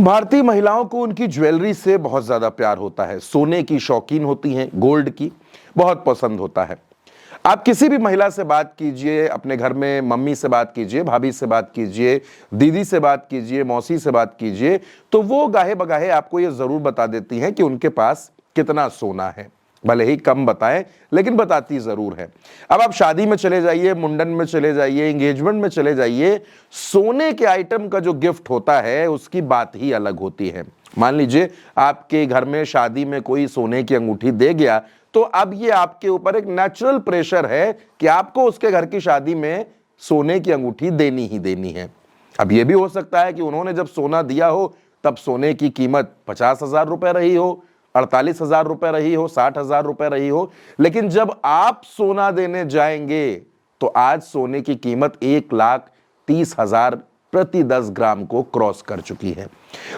भारतीय महिलाओं को उनकी ज्वेलरी से बहुत ज्यादा प्यार होता है। सोने की शौकीन होती हैं, गोल्ड की बहुत पसंद होता है। आप किसी भी महिला से बात कीजिए, अपने घर में मम्मी से बात कीजिए, भाभी से बात कीजिए, दीदी से बात कीजिए, मौसी से बात कीजिए, तो वो गाहे बगाहे आपको ये जरूर बता देती हैं कि उनके पास कितना सोना है। भले ही कम बताएं, लेकिन बताती जरूर है। अब आप शादी में चले जाइए, मुंडन में चले जाइए, एंगेजमेंट में चले जाइए, सोने के आइटम का जो गिफ्ट होता है उसकी बात ही अलग होती है। मान लीजिए आपके घर में शादी में कोई सोने की अंगूठी दे गया, तो अब ये आपके ऊपर एक नेचुरल प्रेशर है कि आपको उसके घर की शादी में सोने की अंगूठी देनी ही देनी है। अब यह भी हो सकता है कि उन्होंने जब सोना दिया हो तब सोने की कीमत 50,000 रुपए रही हो, 48,000 रुपए रही हो, 60,000 रुपए रही हो, लेकिन जब आप सोना देने जाएंगे तो आज सोने की कीमत 1,30,000 प्रति 10 ग्राम को क्रॉस कर चुकी है।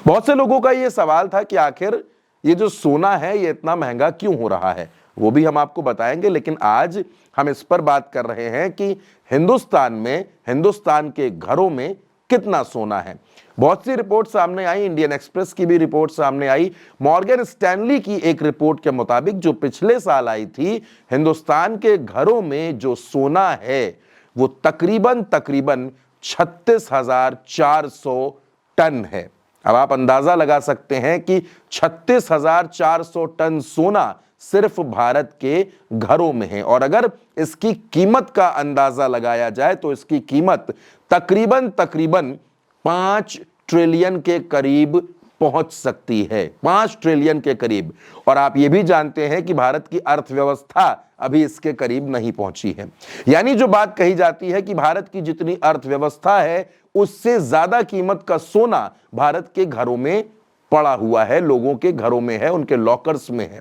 बहुत से लोगों का यह सवाल था कि आखिर ये जो सोना है ये इतना महंगा क्यों हो रहा है, वो भी हम आपको बताएंगे। लेकिन आज हम इस पर बात कर रहे हैं कि हिंदुस्तान में, हिंदुस्तान के घरों में कितना सोना है। बहुत सी रिपोर्ट सामने आई, इंडियन एक्सप्रेस की भी रिपोर्ट सामने आई, मॉर्गन स्टैनली की एक रिपोर्ट के मुताबिक जो पिछले साल आई थी, हिंदुस्तान के घरों में जो सोना है वो तकरीबन 36,400 टन है। अब आप अंदाजा लगा सकते हैं कि 36,400 टन सोना सिर्फ भारत के घरों में है। और अगर इसकी कीमत का अंदाजा लगाया जाए तो इसकी कीमत तकरीबन 5 ट्रिलियन के करीब पहुंच सकती है, 5 ट्रिलियन के करीब। और आप ये भी जानते हैं कि भारत की अर्थव्यवस्था अभी इसके करीब नहीं पहुंची है। यानी जो बात कही जाती है कि भारत की जितनी अर्थव्यवस्था है उससे ज्यादा कीमत का सोना भारत के घरों में पड़ा हुआ है, लोगों के घरों में है, उनके लॉकर्स में है।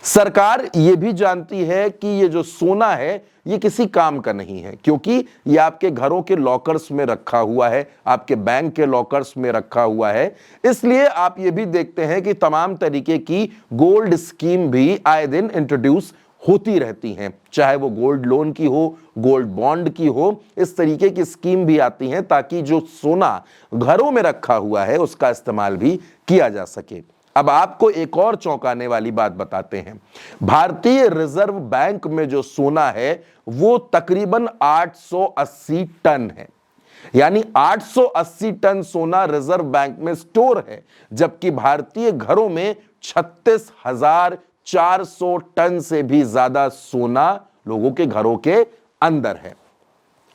सरकार यह भी जानती है कि ये जो सोना है ये किसी काम का नहीं है, क्योंकि ये आपके घरों के लॉकर्स में रखा हुआ है, आपके बैंक के लॉकर्स में रखा हुआ है। इसलिए आप ये भी देखते हैं कि तमाम तरीके की गोल्ड स्कीम भी आए दिन इंट्रोड्यूस होती रहती हैं, चाहे वो गोल्ड लोन की हो, गोल्ड बॉन्ड की हो। इस तरीके की स्कीम भी आती हैं ताकि जो सोना घरों में रखा हुआ है उसका इस्तेमाल भी किया जा सके। अब आपको एक और चौंकाने वाली बात बताते हैं। भारतीय रिजर्व बैंक में जो सोना है वो तकरीबन 880 टन है। यानी 880 टन सोना रिजर्व बैंक में स्टोर है, जबकि भारतीय घरों में 36,400 टन से भी ज्यादा सोना लोगों के घरों के अंदर है।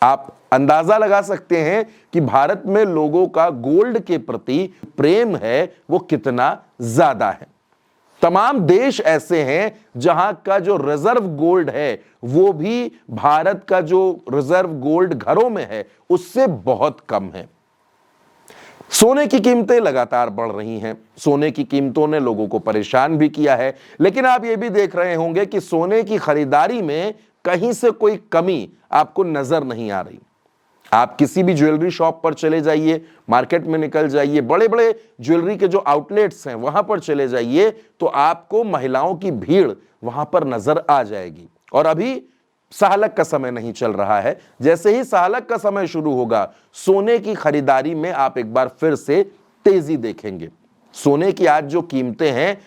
आप अंदाजा लगा सकते हैं कि भारत में लोगों का गोल्ड के प्रति प्रेम है वो कितना ज्यादा है। तमाम देश ऐसे हैं जहां का जो रिजर्व गोल्ड है वो भी भारत का जो रिजर्व गोल्ड घरों में है उससे बहुत कम है। सोने की कीमतें लगातार बढ़ रही हैं, सोने की कीमतों ने लोगों को परेशान भी किया है। लेकिन आप ये भी देख रहे होंगे कि सोने की खरीदारी में कहीं से कोई कमी आपको नजर नहीं आ रही। आप किसी भी ज्वेलरी शॉप पर चले जाइए, मार्केट में निकल जाइए, बड़े बड़े ज्वेलरी के जो आउटलेट्स हैं वहां पर चले जाइए, तो आपको महिलाओं की भीड़ वहां पर नजर आ जाएगी। और अभी साहलक का समय नहीं चल रहा है, जैसे ही साहलक का समय शुरू होगा सोने की खरीदारी में आप एक बार फिर से तेजी देखेंगे। सोने की आज जो कीमतें हैं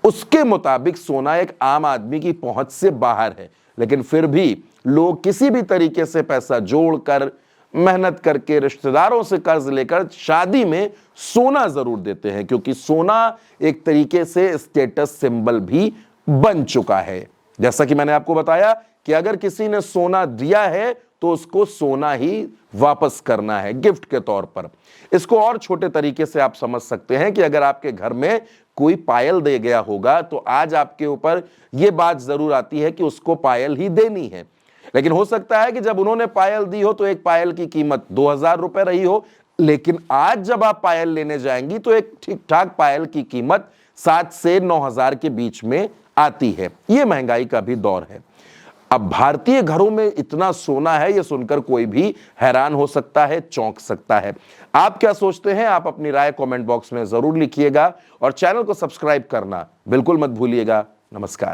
उसके मुताबिक सोना एक आम आदमी की पहुंच से बाहर है, लेकिन फिर भी लोग किसी भी तरीके से पैसा जोड़कर, मेहनत करके, रिश्तेदारों से कर्ज लेकर शादी में सोना जरूर देते हैं, क्योंकि सोना एक तरीके से स्टेटस सिंबल भी बन चुका है। जैसा कि मैंने आपको बताया कि अगर किसी ने सोना दिया है तो उसको सोना ही वापस करना है गिफ्ट के तौर पर। इसको और छोटे तरीके से आप समझ सकते हैं कि अगर आपके घर में कोई पायल दे गया होगा तो आज आपके ऊपर यह बात जरूर आती है कि उसको पायल ही देनी है। लेकिन हो सकता है कि जब उन्होंने पायल दी हो तो एक पायल की कीमत 2,000 रुपए रही हो, लेकिन आज जब आप पायल लेने जाएंगी तो एक ठीक ठाक पायल की कीमत 7 से 9,000 के बीच में आती है। यह महंगाई का भी दौर है। अब भारतीय घरों में इतना सोना है यह सुनकर कोई भी हैरान हो सकता है, चौंक सकता है। आप क्या सोचते हैं? आप अपनी राय कमेंट बॉक्स में जरूर लिखिएगा और चैनल को सब्सक्राइब करना बिल्कुल मत भूलिएगा। नमस्कार।